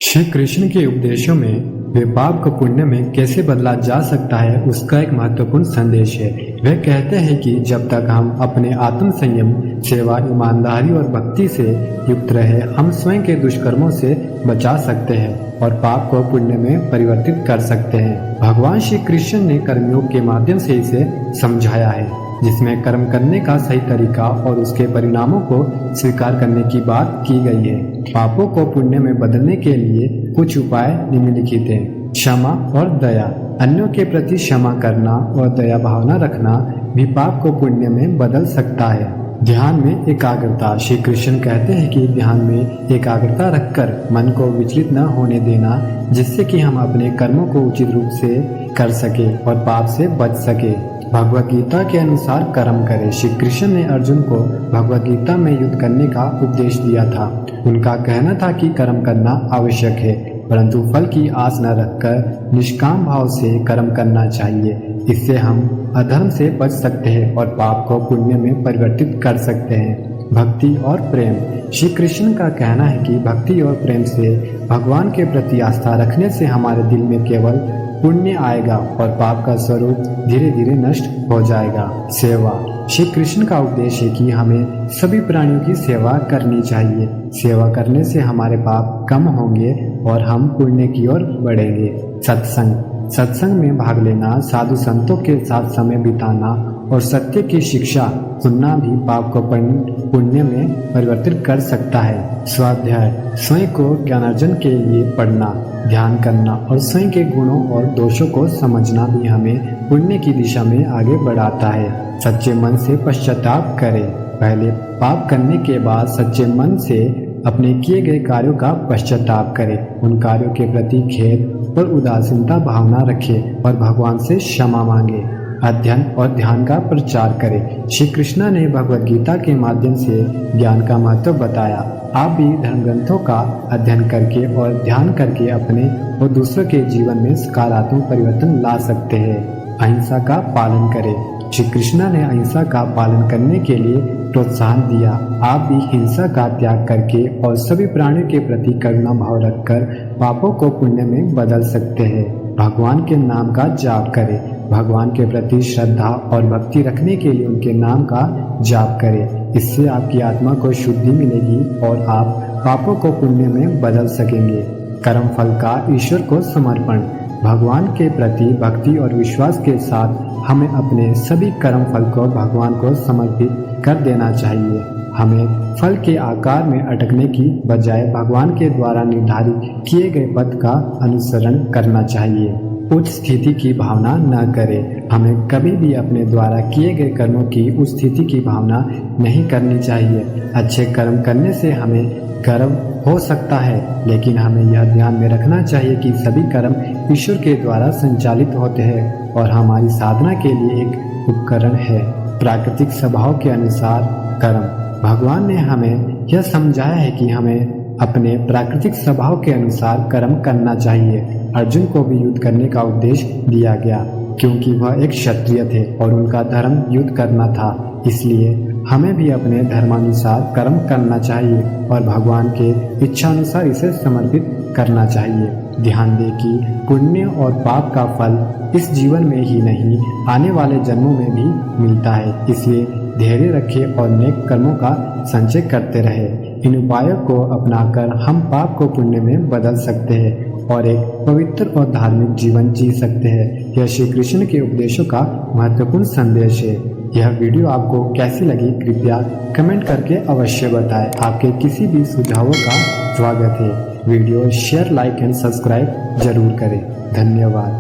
श्री कृष्ण के उपदेशों में वे पाप को पुण्य में कैसे बदला जा सकता है उसका एक महत्वपूर्ण संदेश है। वे कहते हैं कि जब तक हम अपने आत्म संयम, सेवा, ईमानदारी और भक्ति से युक्त रहे, हम स्वयं के दुष्कर्मों से बचा सकते हैं और पाप को पुण्य में परिवर्तित कर सकते हैं। भगवान श्री कृष्ण ने कर्मयोग के माध्यम से इसे समझाया है, जिसमें कर्म करने का सही तरीका और उसके परिणामों को स्वीकार करने की बात की गई है। पापों को पुण्य में बदलने के लिए कुछ उपाय निम्नलिखित हैं। क्षमा और दया। अन्यों के प्रति क्षमा करना और दया भावना रखना भी पाप को पुण्य में बदल सकता है। ध्यान में एकाग्रता। श्री कृष्ण कहते हैं कि ध्यान में एकाग्रता रखकर मन को विचलित न होने देना, जिससे कि हम अपने कर्मों को उचित रूप से कर सके और पाप से बच सके। भगवत गीता के अनुसार कर्म करें। श्री कृष्ण ने अर्जुन को भगवत गीता में युद्ध करने का उपदेश दिया था। उनका कहना था कि कर्म करना आवश्यक है, परंतु फल की आस न रखकर निष्काम भाव से कर्म करना चाहिए। इससे हम अधर्म से बच सकते हैं और पाप को पुण्य में परिवर्तित कर सकते हैं। भक्ति और प्रेम। श्री कृष्ण का कहना है कि भक्ति और प्रेम से भगवान के प्रति आस्था रखने से हमारे दिल में केवल पुण्य आएगा और पाप का स्वरूप धीरे धीरे नष्ट हो जाएगा। सेवा। श्री कृष्ण का उपदेश है कि हमें सभी प्राणियों की सेवा करनी चाहिए। सेवा करने से हमारे पाप कम होंगे और हम पुण्य की ओर बढ़ेंगे। सत्संग। सत्संग में भाग लेना, साधु संतों के साथ समय बिताना और सत्य की शिक्षा सुनना भी पाप को पुण्य में परिवर्तित कर सकता है। स्वाध्याय। स्वयं को ज्ञानार्जन के लिए पढ़ना, ध्यान करना और स्वयं के गुणों और दोषों को समझना भी हमें पुण्य की दिशा में आगे बढ़ाता है। सच्चे मन से पश्चाताप करें। पहले पाप करने के बाद सच्चे मन से अपने किए गए कार्यों का पश्चाताप करें। उन कार्यों के प्रति खेद और उदासीनता भावना रखें और भगवान से क्षमा मांगे। अध्ययन और ध्यान का प्रचार करें। श्री कृष्ण ने भगवत गीता के माध्यम से ज्ञान का महत्व बताया। आप भी धर्म ग्रंथों का अध्ययन करके और ध्यान करके अपने और दूसरों के जीवन में सकारात्मक परिवर्तन ला सकते हैं। अहिंसा का पालन करें। श्री कृष्ण ने अहिंसा का पालन करने के लिए प्रोत्साहन दिया। आप भी हिंसा का त्याग करके और सभी प्राणियों के प्रति करुणा भाव रखकर पापों को पुण्य में बदल सकते हैं। भगवान के नाम का जाप करें। भगवान के प्रति श्रद्धा और भक्ति रखने के लिए उनके नाम का जाप करें। इससे आपकी आत्मा को शुद्धि मिलेगी और आप पापों को पुण्य में बदल सकेंगे। कर्म फल का ईश्वर को समर्पण। भगवान के प्रति भक्ति और विश्वास के साथ हमें अपने सभी कर्म फल को भगवान को समर्पित कर देना चाहिए। हमें फल के आकार में अटकने की बजाय भगवान के द्वारा निर्धारित किए गए पथ का अनुसरण करना चाहिए। उच्च स्थिति की भावना न करें। हमें कभी भी अपने द्वारा किए गए कर्मों की उच्च स्थिति की भावना नहीं करनी चाहिए। अच्छे कर्म करने से हमें गर्व हो सकता है, लेकिन हमें यह ध्यान में रखना चाहिए कि सभी कर्म ईश्वर के द्वारा संचालित होते हैं और हमारी साधना के लिए एक उपकरण है। प्राकृतिक स्वभाव के अनुसार कर्म। भगवान ने हमें यह समझाया है कि हमें अपने प्राकृतिक स्वभाव के अनुसार कर्म करना चाहिए। अर्जुन को भी युद्ध करने का उपदेश दिया गया, क्योंकि वह एक क्षत्रिय थे और उनका धर्म युद्ध करना था। इसलिए हमें भी अपने धर्मानुसार कर्म करना चाहिए और भगवान के इच्छा अनुसार इसे समर्पित करना चाहिए। ध्यान दें कि पुण्य और पाप का फल इस जीवन में ही नहीं, आने वाले जन्मों में भी मिलता है। इसलिए धैर्य रखें और नेक कर्मों का संचय करते रहे। इन उपायों को अपनाकर हम पाप को पुण्य में बदल सकते हैं और एक पवित्र और धार्मिक जीवन जी सकते हैं। यह श्री कृष्ण के उपदेशों का महत्वपूर्ण संदेश है। यह वीडियो आपको कैसी लगी, कृपया कमेंट करके अवश्य बताएं। आपके किसी भी सुझावों का स्वागत है। Video share, like and subscribe जरूर करें। धन्यवाद।